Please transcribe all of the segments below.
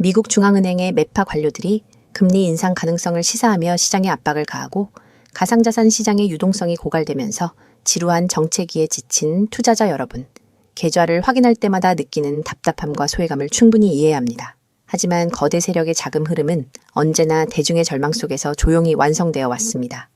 미국 중앙은행의 매파 관료들이 금리 인상 가능성을 시사하며 시장에 압박을 가하고 가상자산 시장의 유동성이 고갈되면서 지루한 정체기에 지친 투자자 여러분, 계좌를 확인할 때마다 느끼는 답답함과 소외감을 충분히 이해해야 합니다. 하지만 거대 세력의 자금 흐름은 언제나 대중의 절망 속에서 조용히 완성되어 왔습니다.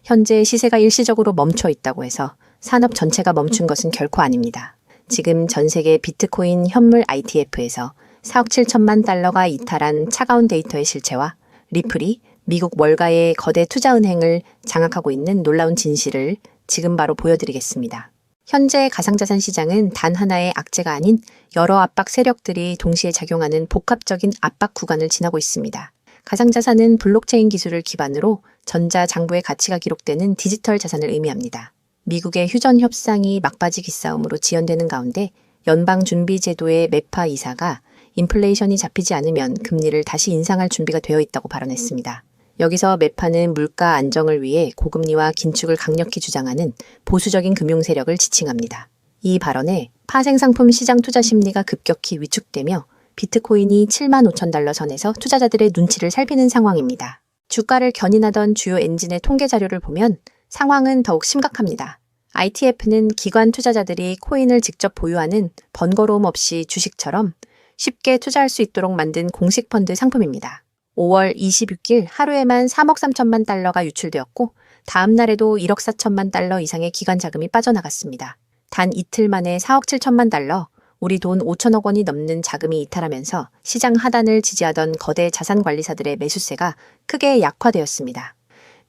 현재 시세가 일시적으로 멈춰 있다고 해서 산업 전체가 멈춘 것은 결코 아닙니다. 지금 전 세계 비트코인 현물 ITF에서 4억 7천만 달러가 이탈한 차가운 데이터의 실체와 리플이 미국 월가의 거대 투자은행을 장악하고 있는 놀라운 진실을 지금 바로 보여드리겠습니다. 현재 가상자산 시장은 단 하나의 악재가 아닌 여러 압박 세력들이 동시에 작용하는 복합적인 압박 구간을 지나고 있습니다. 가상자산은 블록체인 기술을 기반으로 전자장부의 가치가 기록되는 디지털 자산을 의미합니다. 미국의 휴전 협상이 막바지 기싸움으로 지연되는 가운데 연방준비제도의 매파 이사가 인플레이션이 잡히지 않으면 금리를 다시 인상할 준비가 되어 있다고 발언했습니다. 여기서 매파는 물가 안정을 위해 고금리와 긴축을 강력히 주장하는 보수적인 금융 세력을 지칭합니다. 이 발언에 파생상품 시장 투자 심리가 급격히 위축되며 비트코인이 7만 5천 달러 선에서 투자자들의 눈치를 살피는 상황입니다. 주가를 견인하던 주요 엔진의 통계 자료를 보면 상황은 더욱 심각합니다. ITF는 기관 투자자들이 코인을 직접 보유하는 번거로움 없이 주식처럼 쉽게 투자할 수 있도록 만든 공식 펀드 상품입니다. 5월 26일 하루에만 3억 3천만 달러가 유출되었고 다음 날에도 1억 4천만 달러 이상의 기관 자금이 빠져나갔습니다. 단 이틀 만에 4억 7천만 달러, 우리 돈 5천억 원이 넘는 자금이 이탈하면서 시장 하단을 지지하던 거대 자산관리사들의 매수세가 크게 약화되었습니다.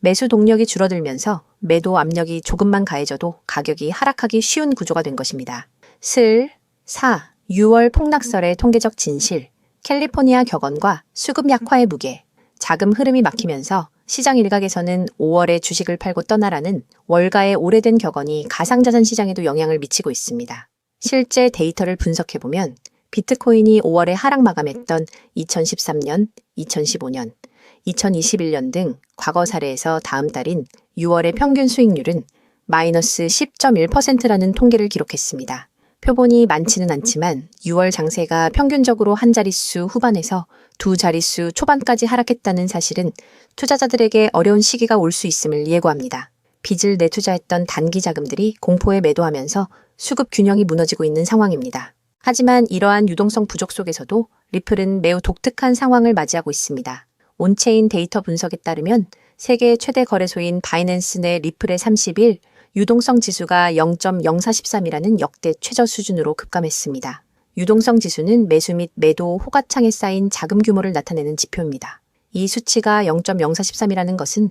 매수 동력이 줄어들면서 매도 압력이 조금만 가해져도 가격이 하락하기 쉬운 구조가 된 것입니다. 6월 폭락설의 통계적 진실, 캘리포니아 격언과 수급 약화의 무게, 자금 흐름이 막히면서 시장 일각에서는 5월에 주식을 팔고 떠나라는 월가의 오래된 격언이 가상자산 시장에도 영향을 미치고 있습니다. 실제 데이터를 분석해보면 비트코인이 5월에 하락 마감했던 2013년, 2015년, 2021년 등 과거 사례에서 다음 달인 6월의 평균 수익률은 마이너스 10.1%라는 통계를 기록했습니다. 표본이 많지는 않지만 6월 장세가 평균적으로 한 자릿수 후반에서 두 자릿수 초반까지 하락했다는 사실은 투자자들에게 어려운 시기가 올 수 있음을 예고합니다. 빚을 내투자했던 단기 자금들이 공포에 매도하면서 수급 균형이 무너지고 있는 상황입니다. 하지만 이러한 유동성 부족 속에서도 리플은 매우 독특한 상황을 맞이하고 있습니다. 온체인 데이터 분석에 따르면 세계 최대 거래소인 바이낸스 내 리플의 30일 유동성 지수가 0.0413이라는 역대 최저 수준으로 급감했습니다. 유동성 지수는 매수 및 매도 호가창에 쌓인 자금 규모를 나타내는 지표입니다. 이 수치가 0.0413이라는 것은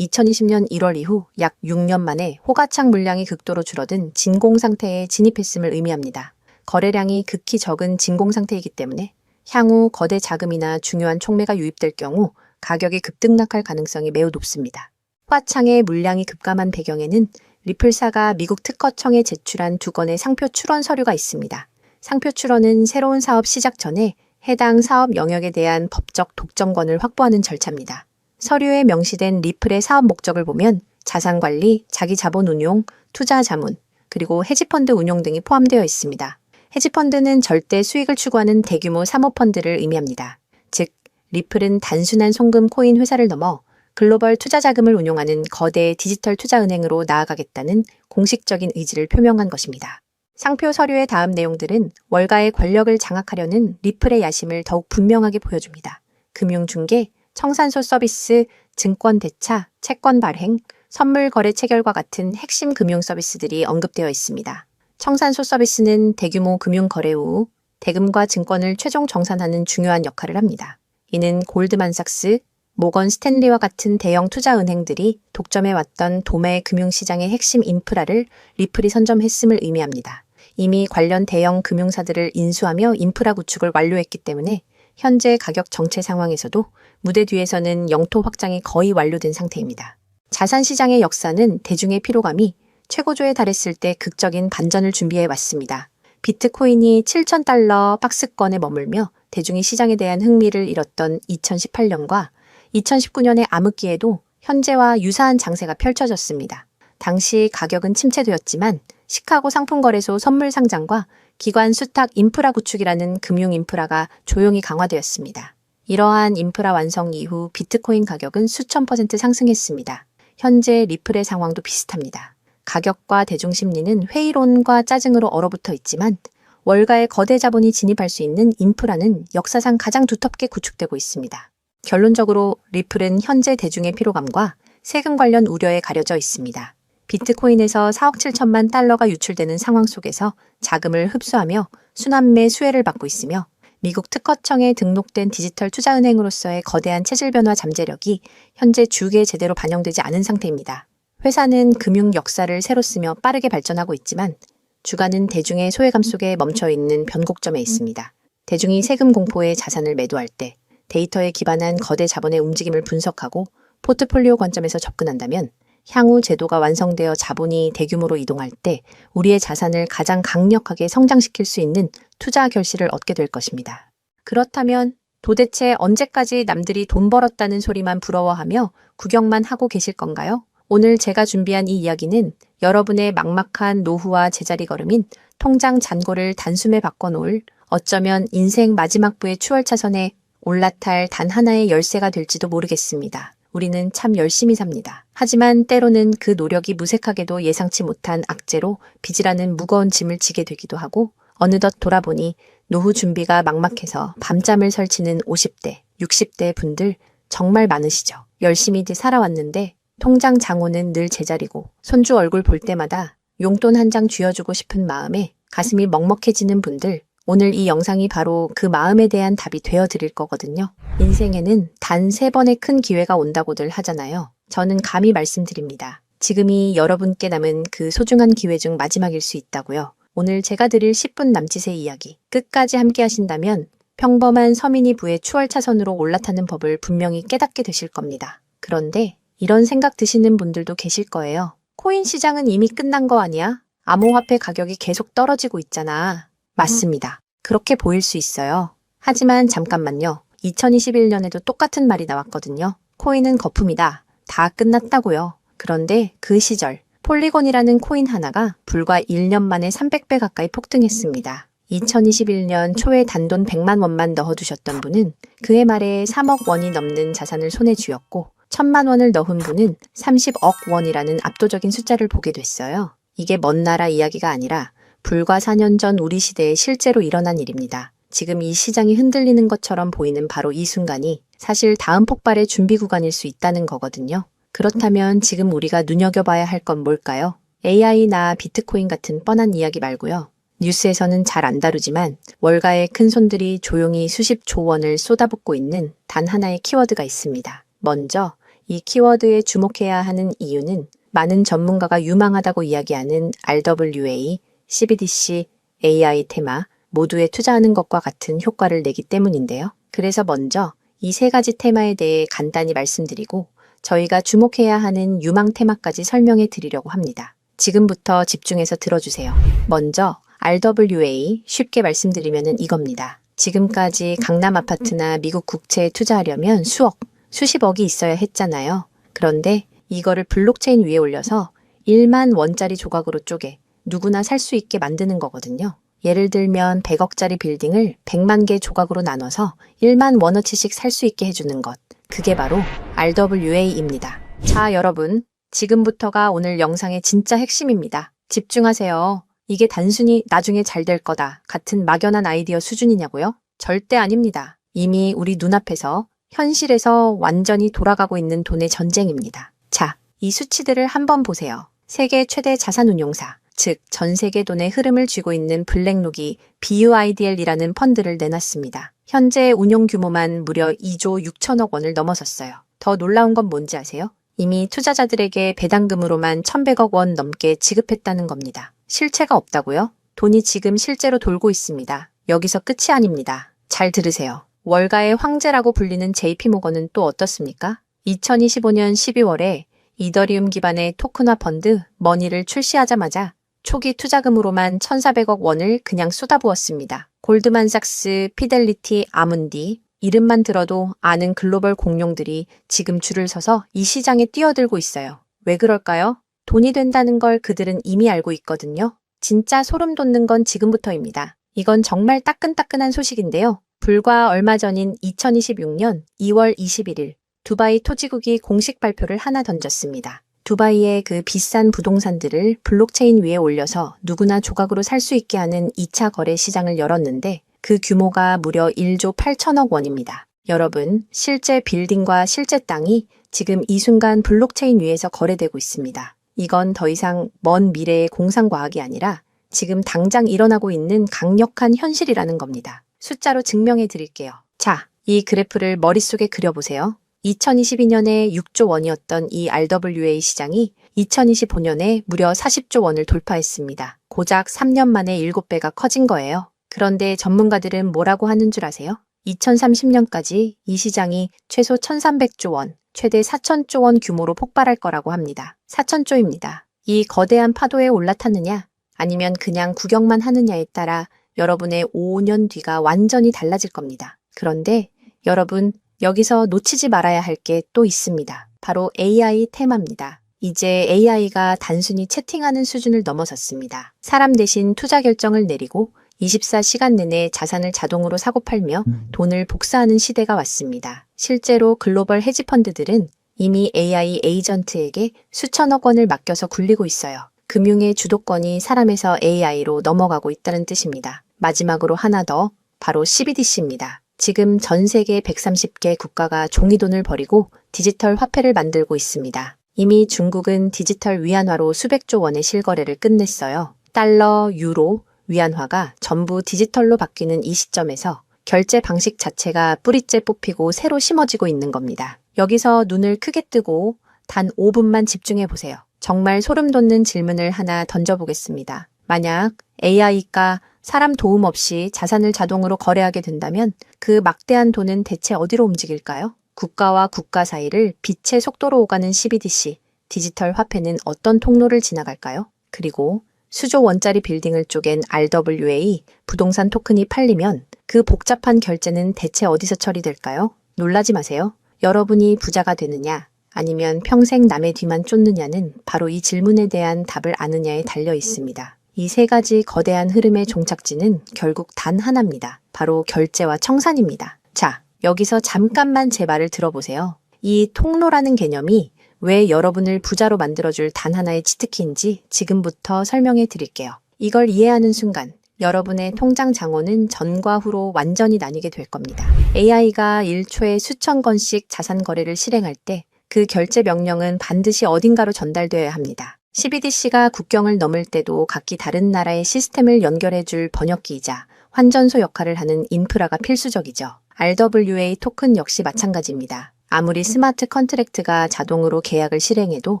2020년 1월 이후 약 6년 만에 호가창 물량이 극도로 줄어든 진공 상태에 진입했음을 의미합니다. 거래량이 극히 적은 진공 상태이기 때문에 향후 거대 자금이나 중요한 촉매가 유입될 경우 가격이 급등락할 가능성이 매우 높습니다. 호가창의 물량이 급감한 배경에는 리플사가 미국 특허청에 제출한 2건의 상표 출원 서류가 있습니다. 상표 출원은 새로운 사업 시작 전에 해당 사업 영역에 대한 법적 독점권을 확보하는 절차입니다. 서류에 명시된 리플의 사업 목적을 보면 자산관리, 자기자본 운용, 투자 자문, 그리고 헤지펀드 운용 등이 포함되어 있습니다. 헤지펀드는 절대 수익을 추구하는 대규모 사모펀드를 의미합니다. 즉, 리플은 단순한 송금 코인 회사를 넘어 글로벌 투자 자금을 운용하는 거대 디지털 투자은행으로 나아가겠다는 공식적인 의지를 표명한 것입니다. 상표 서류의 다음 내용들은 월가의 권력을 장악하려는 리플의 야심을 더욱 분명하게 보여줍니다. 금융중개, 청산소 서비스, 증권 대차, 채권 발행, 선물 거래 체결과 같은 핵심 금융 서비스들이 언급되어 있습니다. 청산소 서비스는 대규모 금융 거래 후 대금과 증권을 최종 정산하는 중요한 역할을 합니다. 이는 골드만삭스, 모건 스탠리와 같은 대형 투자은행들이 독점해왔던 도매 금융시장의 핵심 인프라를 리플이 선점했음을 의미합니다. 이미 관련 대형 금융사들을 인수하며 인프라 구축을 완료했기 때문에 현재 가격 정체 상황에서도 무대 뒤에서는 영토 확장이 거의 완료된 상태입니다. 자산시장의 역사는 대중의 피로감이 최고조에 달했을 때 극적인 반전을 준비해 왔습니다. 비트코인이 7,000달러 박스권에 머물며 대중이 시장에 대한 흥미를 잃었던 2018년과 2019년의 암흑기에도 현재와 유사한 장세가 펼쳐졌습니다. 당시 가격은 침체되었지만 시카고 상품거래소 선물 상장과 기관 수탁 인프라 구축이라는 금융 인프라가 조용히 강화되었습니다. 이러한 인프라 완성 이후 비트코인 가격은 수천 % 상승했습니다. 현재 리플의 상황도 비슷합니다. 가격과 대중 심리는 회의론과 짜증으로 얼어붙어 있지만 월가의 거대 자본이 진입할 수 있는 인프라는 역사상 가장 두텁게 구축되고 있습니다. 결론적으로 리플은 현재 대중의 피로감과 세금 관련 우려에 가려져 있습니다. 비트코인에서 4억 7천만 달러가 유출되는 상황 속에서 자금을 흡수하며 순환매 수혜를 받고 있으며 미국 특허청에 등록된 디지털 투자은행으로서의 거대한 체질 변화 잠재력이 현재 주계에 제대로 반영되지 않은 상태입니다. 회사는 금융 역사를 새로 쓰며 빠르게 발전하고 있지만 주가는 대중의 소외감 속에 멈춰있는 변곡점에 있습니다. 대중이 세금 공포에 자산을 매도할 때 데이터에 기반한 거대 자본의 움직임을 분석하고 포트폴리오 관점에서 접근한다면 향후 제도가 완성되어 자본이 대규모로 이동할 때 우리의 자산을 가장 강력하게 성장시킬 수 있는 투자 결실을 얻게 될 것입니다. 그렇다면 도대체 언제까지 남들이 돈 벌었다는 소리만 부러워하며 구경만 하고 계실 건가요? 오늘 제가 준비한 이 이야기는 여러분의 막막한 노후와 제자리 걸음인 통장 잔고를 단숨에 바꿔놓을 어쩌면 인생 마지막 부의 추월차선에 올라탈 단 하나의 열쇠가 될지도 모르겠습니다. 우리는 참 열심히 삽니다. 하지만 때로는 그 노력이 무색하게도 예상치 못한 악재로 빚이라는 무거운 짐을 지게 되기도 하고 어느덧 돌아보니 노후 준비가 막막해서 밤잠을 설치는 50대, 60대 분들 정말 많으시죠. 열심히들 살아왔는데 통장 잔고는 늘 제자리고 손주 얼굴 볼 때마다 용돈 한 장 쥐어주고 싶은 마음에 가슴이 먹먹해지는 분들, 오늘 이 영상이 바로 그 마음에 대한 답이 되어드릴 거거든요. 인생에는 단 3번의 큰 기회가 온다고들 하잖아요. 저는 감히 말씀드립니다. 지금이 여러분께 남은 그 소중한 기회 중 마지막일 수 있다고요. 오늘 제가 드릴 10분 남짓의 이야기, 끝까지 함께 하신다면 평범한 서민이 부의 추월차선으로 올라타는 법을 분명히 깨닫게 되실 겁니다. 그런데 이런 생각 드시는 분들도 계실 거예요. 코인 시장은 이미 끝난 거 아니야? 암호화폐 가격이 계속 떨어지고 있잖아. 맞습니다. 그렇게 보일 수 있어요. 하지만 잠깐만요. 2021년에도 똑같은 말이 나왔거든요. 코인은 거품이다. 다 끝났다고요. 그런데 그 시절 폴리곤이라는 코인 하나가 불과 1년 만에 300배 가까이 폭등했습니다. 2021년 초에 단돈 100만 원만 넣어두셨던 분은 그해 말에 3억 원이 넘는 자산을 손에 쥐었고 1000만 원을 넣은 분은 30억 원이라는 압도적인 숫자를 보게 됐어요. 이게 먼 나라 이야기가 아니라 불과 4년 전 우리 시대에 실제로 일어난 일입니다. 지금 이 시장이 흔들리는 것처럼 보이는 바로 이 순간이 사실 다음 폭발의 준비 구간일 수 있다는 거거든요. 그렇다면 지금 우리가 눈여겨봐야 할 건 뭘까요? AI나 비트코인 같은 뻔한 이야기 말고요. 뉴스에서는 잘 안 다루지만 월가의 큰 손들이 조용히 수십조 원을 쏟아붓고 있는 단 하나의 키워드가 있습니다. 먼저 이 키워드에 주목해야 하는 이유는 많은 전문가가 유망하다고 이야기하는 RWA, CBDC, AI 테마 모두에 투자하는 것과 같은 효과를 내기 때문인데요. 그래서 먼저 이 3가지 테마에 대해 간단히 말씀드리고 저희가 주목해야 하는 유망 테마까지 설명해 드리려고 합니다. 지금부터 집중해서 들어주세요. 먼저 RWA 쉽게 말씀드리면 이겁니다. 지금까지 강남 아파트나 미국 국채에 투자하려면 수억, 수십억이 있어야 했잖아요. 그런데 이거를 블록체인 위에 올려서 1만 원짜리 조각으로 쪼개 누구나 살 수 있게 만드는 거거든요. 예를 들면 100억짜리 빌딩을 100만 개 조각으로 나눠서 1만 원어치씩 살 수 있게 해주는 것. 그게 바로 RWA입니다. 자, 여러분. 지금부터가 오늘 영상의 진짜 핵심입니다. 집중하세요. 이게 단순히 나중에 잘 될 거다 같은 막연한 아이디어 수준이냐고요? 절대 아닙니다. 이미 우리 눈앞에서 현실에서 완전히 돌아가고 있는 돈의 전쟁입니다. 자, 이 수치들을 한번 보세요. 세계 최대 자산운용사, 즉 전 세계 돈의 흐름을 쥐고 있는 블랙록이 BUIDL이라는 펀드를 내놨습니다. 현재 운용 규모만 무려 2조 6천억 원을 넘어섰어요. 더 놀라운 건 뭔지 아세요? 이미 투자자들에게 배당금으로만 1,100억 원 넘게 지급했다는 겁니다. 실체가 없다고요? 돈이 지금 실제로 돌고 있습니다. 여기서 끝이 아닙니다. 잘 들으세요. 월가의 황제라고 불리는 JP모건은 또 어떻습니까? 2025년 12월에 이더리움 기반의 토큰화 펀드 머니를 출시하자마자 초기 투자금으로만 1,400억 원을 그냥 쏟아부었습니다. 골드만삭스, 피델리티, 아문디, 이름만 들어도 아는 글로벌 공룡들이 지금 줄을 서서 이 시장에 뛰어들고 있어요. 왜 그럴까요? 돈이 된다는 걸 그들은 이미 알고 있거든요. 진짜 소름 돋는 건 지금부터입니다. 이건 정말 따끈따끈한 소식인데요. 불과 얼마 전인 2026년 2월 21일 두바이 토지국이 공식 발표를 하나 던졌습니다. 두바이의 그 비싼 부동산들을 블록체인 위에 올려서 누구나 조각으로 살 수 있게 하는 2차 거래 시장을 열었는데 그 규모가 무려 1조 8천억 원입니다. 여러분, 실제 빌딩과 실제 땅이 지금 이 순간 블록체인 위에서 거래되고 있습니다. 이건 더 이상 먼 미래의 공상과학이 아니라 지금 당장 일어나고 있는 강력한 현실이라는 겁니다. 숫자로 증명해 드릴게요. 자, 이 그래프를 머릿속에 그려보세요. 2022년에 6조 원이었던 이 RWA 시장이 2025년에 무려 40조 원을 돌파했습니다. 고작 3년 만에 7배가 커진 거예요. 그런데 전문가들은 뭐라고 하는 줄 아세요? 2030년까지 이 시장이 최소 1,300조 원, 최대 4,000조 원 규모로 폭발할 거라고 합니다. 4,000조입니다. 이 거대한 파도에 올라타느냐, 아니면 그냥 구경만 하느냐에 따라 여러분의 5년 뒤가 완전히 달라질 겁니다. 그런데 여러분, 여기서 놓치지 말아야 할 게 또 있습니다. 바로 AI 테마입니다. 이제 AI가 단순히 채팅하는 수준을 넘어섰습니다. 사람 대신 투자 결정을 내리고 24시간 내내 자산을 자동으로 사고 팔며 돈을 복사하는 시대가 왔습니다. 실제로 글로벌 헤지펀드들은 이미 AI 에이전트에게 수천억 원을 맡겨서 굴리고 있어요. 금융의 주도권이 사람에서 AI로 넘어가고 있다는 뜻입니다. 마지막으로 하나 더, 바로 CBDC입니다. 지금 전 세계 130개 국가가 종이돈을 버리고 디지털 화폐를 만들고 있습니다. 이미 중국은 디지털 위안화로 수백조 원의 실거래를 끝냈어요. 달러, 유로, 위안화가 전부 디지털로 바뀌는 이 시점에서 결제 방식 자체가 뿌리째 뽑히고 새로 심어지고 있는 겁니다. 여기서 눈을 크게 뜨고 단 5분만 집중해 보세요. 정말 소름 돋는 질문을 하나 던져보겠습니다. 만약 AI가 사람 도움 없이 자산을 자동으로 거래하게 된다면 그 막대한 돈은 대체 어디로 움직일까요? 국가와 국가 사이를 빛의 속도로 오가는 CBDC, 디지털 화폐는 어떤 통로를 지나갈까요? 그리고 수조 원짜리 빌딩을 쪼갠 RWA, 부동산 토큰이 팔리면 그 복잡한 결제는 대체 어디서 처리될까요? 놀라지 마세요. 여러분이 부자가 되느냐, 아니면 평생 남의 뒤만 쫓느냐는 바로 이 질문에 대한 답을 아느냐에 달려 있습니다. 이 세 가지 거대한 흐름의 종착지는 결국 단 하나입니다. 바로 결제와 청산입니다. 자, 여기서 잠깐만 제 말을 들어보세요. 이 통로라는 개념이 왜 여러분을 부자로 만들어줄 단 하나의 치트키인지 지금부터 설명해 드릴게요. 이걸 이해하는 순간 여러분의 통장 잔고는 전과 후로 완전히 나뉘게 될 겁니다. AI가 1초에 수천 건씩 자산 거래를 실행할 때 그 결제 명령은 반드시 어딘가로 전달되어야 합니다. CBDC가 국경을 넘을 때도 각기 다른 나라의 시스템을 연결해줄 번역기이자 환전소 역할을 하는 인프라가 필수적이죠. RWA 토큰 역시 마찬가지입니다. 아무리 스마트 컨트랙트가 자동으로 계약을 실행해도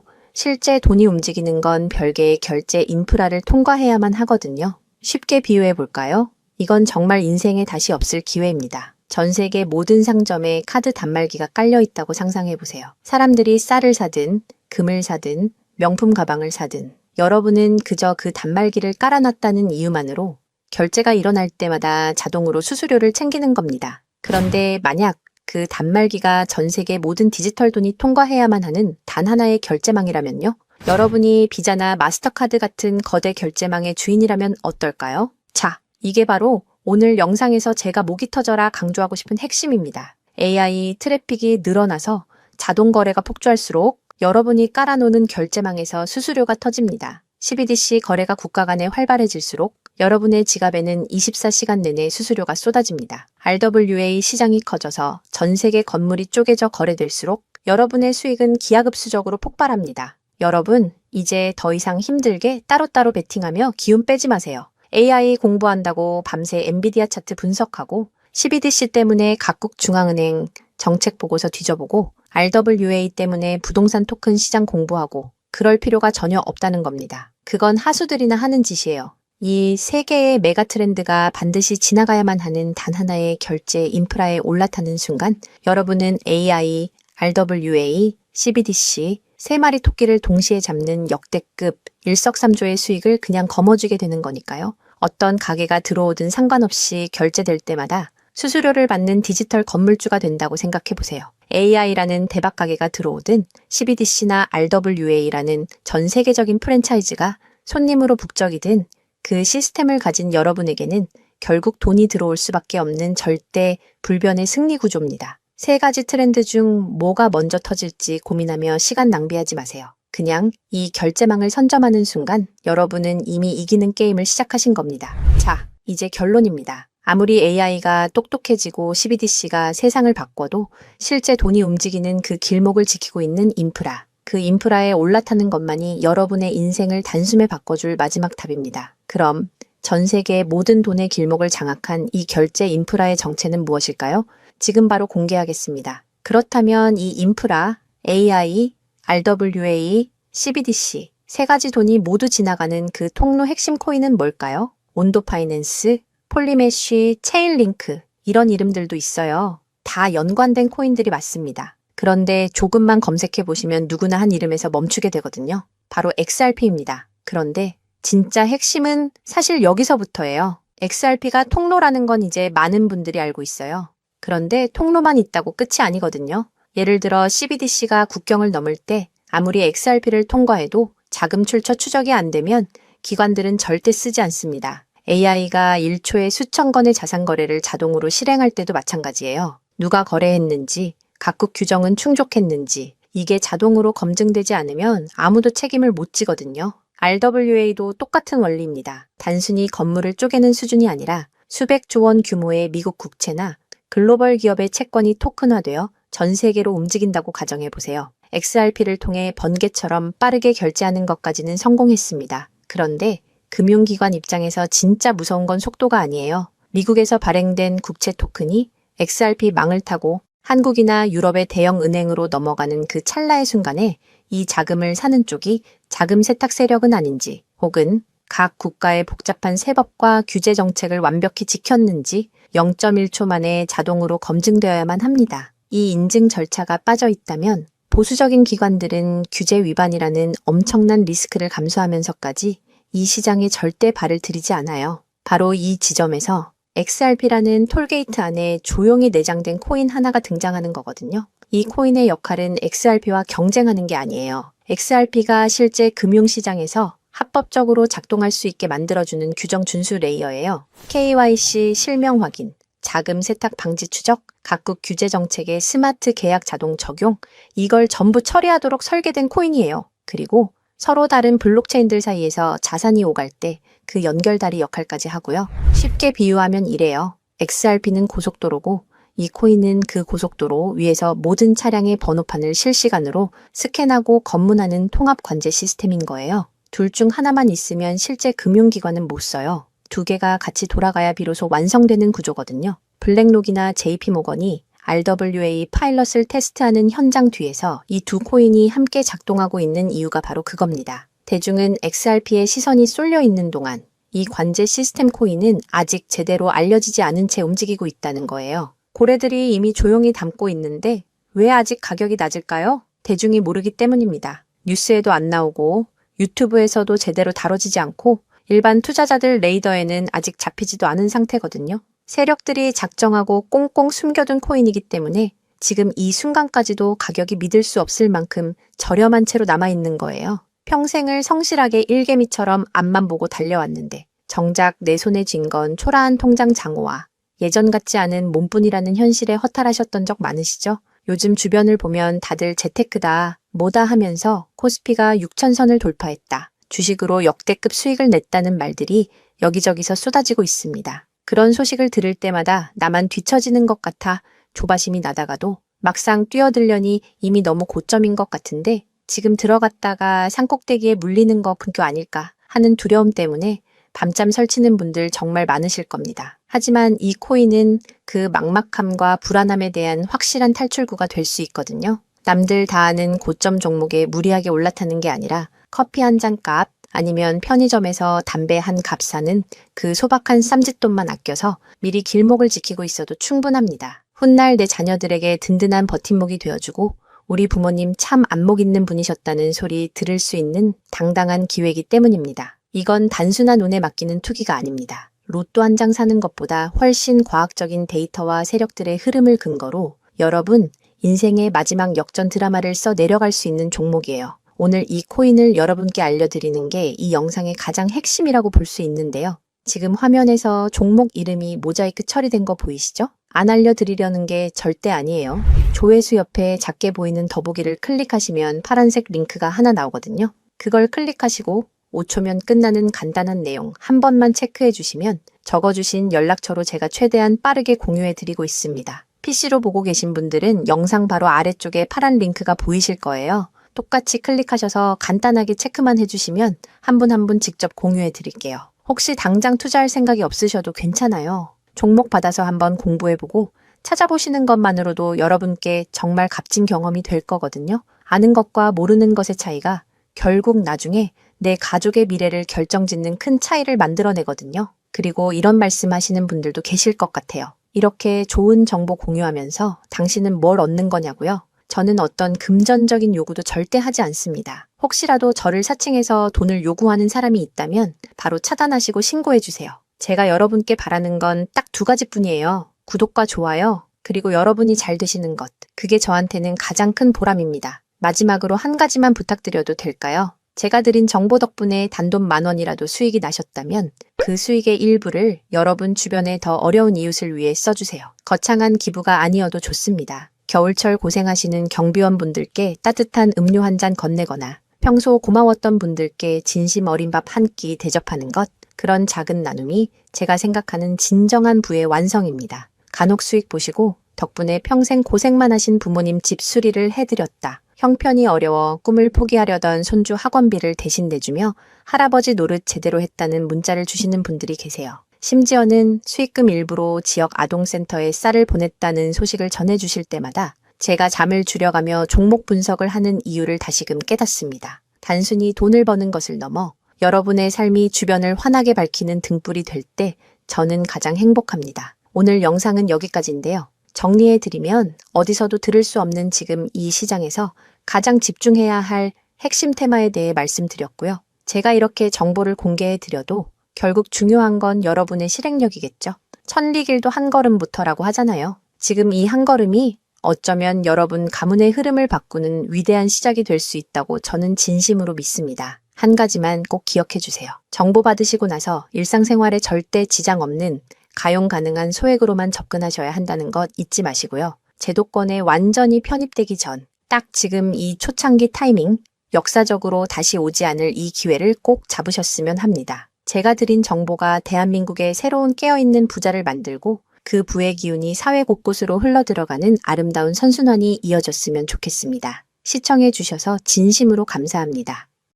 실제 돈이 움직이는 건 별개의 결제 인프라를 통과해야만 하거든요. 쉽게 비유해 볼까요? 이건 정말 인생에 다시 없을 기회입니다. 전 세계 모든 상점에 카드 단말기가 깔려 있다고 상상해 보세요. 사람들이 쌀을 사든, 금을 사든, 명품 가방을 사든, 여러분은 그저 그 단말기를 깔아놨다는 이유만으로 결제가 일어날 때마다 자동으로 수수료를 챙기는 겁니다. 그런데 만약 그 단말기가 전 세계 모든 디지털 돈이 통과해야만 하는 단 하나의 결제망이라면요? 여러분이 비자나 마스터카드 같은 거대 결제망의 주인이라면 어떨까요? 자, 이게 바로 오늘 영상에서 제가 목이 터져라 강조하고 싶은 핵심입니다. AI 트래픽이 늘어나서 자동 거래가 폭주할수록 여러분이 깔아놓는 결제망에서 수수료가 터집니다. CBDC 거래가 국가 간에 활발해질수록 여러분의 지갑에는 24시간 내내 수수료가 쏟아집니다. RWA 시장이 커져서 전 세계 건물이 쪼개져 거래될수록 여러분의 수익은 기하급수적으로 폭발합니다. 여러분, 이제 더 이상 힘들게 따로따로 베팅하며 기운 빼지 마세요. AI 공부한다고 밤새 엔비디아 차트 분석하고 CBDC 때문에 각국 중앙은행 정책 보고서 뒤져보고 RWA 때문에 부동산 토큰 시장 공부하고 그럴 필요가 전혀 없다는 겁니다. 그건 하수들이나 하는 짓이에요. 이 세 개의 메가 트렌드가 반드시 지나가야만 하는 단 하나의 결제 인프라에 올라타는 순간 여러분은 AI, RWA, CBDC 세 마리 토끼를 동시에 잡는 역대급 일석삼조의 수익을 그냥 거머쥐게 되는 거니까요. 어떤 가게가 들어오든 상관없이 결제될 때마다 수수료를 받는 디지털 건물주가 된다고 생각해 보세요. AI라는 대박 가게가 들어오든 CBDC나 RWA라는 전 세계적인 프랜차이즈가 손님으로 북적이든 그 시스템을 가진 여러분에게는 결국 돈이 들어올 수밖에 없는 절대 불변의 승리 구조입니다. 세 가지 트렌드 중 뭐가 먼저 터질지 고민하며 시간 낭비하지 마세요. 그냥 이 결제망을 선점하는 순간 여러분은 이미 이기는 게임을 시작하신 겁니다. 자, 이제 결론입니다. 아무리 AI가 똑똑해지고 CBDC가 세상을 바꿔도 실제 돈이 움직이는 그 길목을 지키고 있는 인프라. 그 인프라에 올라타는 것만이 여러분의 인생을 단숨에 바꿔줄 마지막 탑입니다. 그럼 전 세계의 모든 돈의 길목을 장악한 이 결제 인프라의 정체는 무엇일까요? 지금 바로 공개하겠습니다. 그렇다면 이 인프라, AI, RWA, CBDC 세 가지 돈이 모두 지나가는 그 통로 핵심 코인은 뭘까요? 온도 파이낸스, 폴리메쉬, 체인링크 이런 이름들도 있어요. 다 연관된 코인들이 맞습니다. 그런데 조금만 검색해 보시면 누구나 한 이름에서 멈추게 되거든요. 바로 XRP입니다. 그런데 진짜 핵심은 사실 여기서부터예요. XRP가 통로라는 건 이제 많은 분들이 알고 있어요. 그런데 통로만 있다고 끝이 아니거든요. 예를 들어 CBDC가 국경을 넘을 때 아무리 XRP를 통과해도 자금 출처 추적이 안 되면 기관들은 절대 쓰지 않습니다. AI가 1초에 수천 건의 자산 거래를 자동으로 실행할 때도 마찬가지예요. 누가 거래했는지, 각국 규정은 충족했는지 이게 자동으로 검증되지 않으면 아무도 책임을 못 지거든요. RWA도 똑같은 원리입니다. 단순히 건물을 쪼개는 수준이 아니라 수백조 원 규모의 미국 국채나 글로벌 기업의 채권이 토큰화되어 전 세계로 움직인다고 가정해보세요. XRP를 통해 번개처럼 빠르게 결제하는 것까지는 성공했습니다. 그런데 금융기관 입장에서 진짜 무서운 건 속도가 아니에요. 미국에서 발행된 국채 토큰이 XRP 망을 타고 한국이나 유럽의 대형 은행으로 넘어가는 그 찰나의 순간에 이 자금을 사는 쪽이 자금 세탁 세력은 아닌지 혹은 각 국가의 복잡한 세법과 규제 정책을 완벽히 지켰는지 0.1초 만에 자동으로 검증되어야만 합니다. 이 인증 절차가 빠져 있다면 보수적인 기관들은 규제 위반이라는 엄청난 리스크를 감수하면서까지 이 시장에 절대 발을 들이지 않아요. 바로 이 지점에서 XRP라는 톨게이트 안에 조용히 내장된 코인 하나가 등장하는 거거든요. 이 코인의 역할은 XRP와 경쟁하는 게 아니에요. XRP가 실제 금융시장에서 합법적으로 작동할 수 있게 만들어주는 규정 준수 레이어예요. KYC 실명 확인, 자금 세탁 방지 추적, 각국 규제 정책의 스마트 계약 자동 적용, 이걸 전부 처리하도록 설계된 코인이에요. 그리고 서로 다른 블록체인들 사이에서 자산이 오갈 때 그 연결다리 역할까지 하고요. 쉽게 비유하면 이래요. XRP는 고속도로고 이 코인은 그 고속도로 위에서 모든 차량의 번호판을 실시간으로 스캔하고 검문하는 통합 관제 시스템인 거예요. 둘 중 하나만 있으면 실제 금융기관은 못 써요. 두 개가 같이 돌아가야 비로소 완성되는 구조거든요. 블랙록이나 JP모건이 RWA 파일럿을 테스트하는 현장 뒤에서 이 두 코인이 함께 작동하고 있는 이유가 바로 그겁니다. 대중은 XRP에 시선이 쏠려 있는 동안 이 관제 시스템 코인은 아직 제대로 알려지지 않은 채 움직이고 있다는 거예요. 고래들이 이미 조용히 담고 있는데 왜 아직 가격이 낮을까요? 대중이 모르기 때문입니다. 뉴스에도 안 나오고 유튜브에서도 제대로 다뤄지지 않고 일반 투자자들 레이더에는 아직 잡히지도 않은 상태거든요. 세력들이 작정하고 꽁꽁 숨겨둔 코인이기 때문에 지금 이 순간까지도 가격이 믿을 수 없을 만큼 저렴한 채로 남아있는 거예요. 평생을 성실하게 일개미처럼 앞만 보고 달려왔는데 정작 내 손에 쥔 건 초라한 통장 잔고와 예전 같지 않은 몸뿐이라는 현실에 허탈하셨던 적 많으시죠? 요즘 주변을 보면 다들 재테크다, 뭐다 하면서 코스피가 6,000선을 돌파했다, 주식으로 역대급 수익을 냈다는 말들이 여기저기서 쏟아지고 있습니다. 그런 소식을 들을 때마다 나만 뒤처지는 것 같아 조바심이 나다가도 막상 뛰어들려니 이미 너무 고점인 것 같은데 지금 들어갔다가 산꼭대기에 물리는 거 근교 아닐까 하는 두려움 때문에 밤잠 설치는 분들 정말 많으실 겁니다. 하지만 이 코인은 그 막막함과 불안함에 대한 확실한 탈출구가 될 수 있거든요. 남들 다 아는 고점 종목에 무리하게 올라타는 게 아니라 커피 한 잔 값 아니면 편의점에서 담배 한 값 사는 그 소박한 쌈짓돈만 아껴서 미리 길목을 지키고 있어도 충분합니다. 훗날 내 자녀들에게 든든한 버팀목이 되어주고 우리 부모님 참 안목 있는 분이셨다는 소리 들을 수 있는 당당한 기회이기 때문입니다. 이건 단순한 운에 맡기는 투기가 아닙니다. 로또 한 장 사는 것보다 훨씬 과학적인 데이터와 세력들의 흐름을 근거로 여러분 인생의 마지막 역전 드라마를 써 내려갈 수 있는 종목이에요. 오늘 이 코인을 여러분께 알려드리는 게 이 영상의 가장 핵심이라고 볼 수 있는데요. 지금 화면에서 종목 이름이 모자이크 처리된 거 보이시죠? 안 알려드리려는 게 절대 아니에요. 조회수 옆에 작게 보이는 더보기를 클릭하시면 파란색 링크가 하나 나오거든요. 그걸 클릭하시고 5초면 끝나는 간단한 내용 한 번만 체크해 주시면 적어주신 연락처로 제가 최대한 빠르게 공유해 드리고 있습니다. PC로 보고 계신 분들은 영상 바로 아래쪽에 파란 링크가 보이실 거예요. 똑같이 클릭하셔서 간단하게 체크만 해주시면 한 분 한 분 직접 공유해 드릴게요. 혹시 당장 투자할 생각이 없으셔도 괜찮아요. 종목 받아서 한번 공부해보고 찾아보시는 것만으로도 여러분께 정말 값진 경험이 될 거거든요. 아는 것과 모르는 것의 차이가 결국 나중에 내 가족의 미래를 결정짓는 큰 차이를 만들어내거든요. 그리고 이런 말씀 하시는 분들도 계실 것 같아요. 이렇게 좋은 정보 공유하면서 당신은 뭘 얻는 거냐고요? 저는 어떤 금전적인 요구도 절대 하지 않습니다. 혹시라도 저를 사칭해서 돈을 요구하는 사람이 있다면 바로 차단하시고 신고해 주세요. 제가 여러분께 바라는 건 딱 두 가지뿐이에요. 구독과 좋아요, 그리고 여러분이 잘 되시는 것. 그게 저한테는 가장 큰 보람입니다. 마지막으로 한 가지만 부탁드려도 될까요? 제가 드린 정보 덕분에 단돈 10,000원이라도 수익이 나셨다면 그 수익의 일부를 여러분 주변에 더 어려운 이웃을 위해 써주세요. 거창한 기부가 아니어도 좋습니다. 겨울철 고생하시는 경비원분들께 따뜻한 음료 한 잔 건네거나 평소 고마웠던 분들께 진심 어린 밥 한 끼 대접하는 것, 그런 작은 나눔이 제가 생각하는 진정한 부의 완성입니다. 간혹 수익 보시고 덕분에 평생 고생만 하신 부모님 집 수리를 해드렸다. 형편이 어려워 꿈을 포기하려던 손주 학원비를 대신 내주며 할아버지 노릇 제대로 했다는 문자를 주시는 분들이 계세요. 심지어는 수익금 일부로 지역 아동센터에 쌀을 보냈다는 소식을 전해주실 때마다 제가 잠을 줄여가며 종목 분석을 하는 이유를 다시금 깨닫습니다. 단순히 돈을 버는 것을 넘어 여러분의 삶이 주변을 환하게 밝히는 등불이 될 때 저는 가장 행복합니다. 오늘 영상은 여기까지인데요. 정리해드리면 어디서도 들을 수 없는 지금 이 시장에서 가장 집중해야 할 핵심 테마에 대해 말씀드렸고요. 제가 이렇게 정보를 공개해드려도 결국 중요한 건 여러분의 실행력이겠죠. 천리길도 한 걸음부터라고 하잖아요. 지금 이 한 걸음이 어쩌면 여러분 가문의 흐름을 바꾸는 위대한 시작이 될 수 있다고 저는 진심으로 믿습니다. 한 가지만 꼭 기억해 주세요. 정보 받으시고 나서 일상생활에 절대 지장 없는 가용 가능한 소액으로만 접근하셔야 한다는 것 잊지 마시고요. 제도권에 완전히 편입되기 전, 딱 지금 이 초창기 타이밍, 역사적으로 다시 오지 않을 이 기회를 꼭 잡으셨으면 합니다. 제가 드린 정보가 대한민국의 새로운 깨어있는 부자를 만들고 그 부의 기운이 사회 곳곳으로 흘러들어가는 아름다운 선순환이 이어졌으면 좋겠습니다. 시청해 주셔서 진심으로 감사합니다.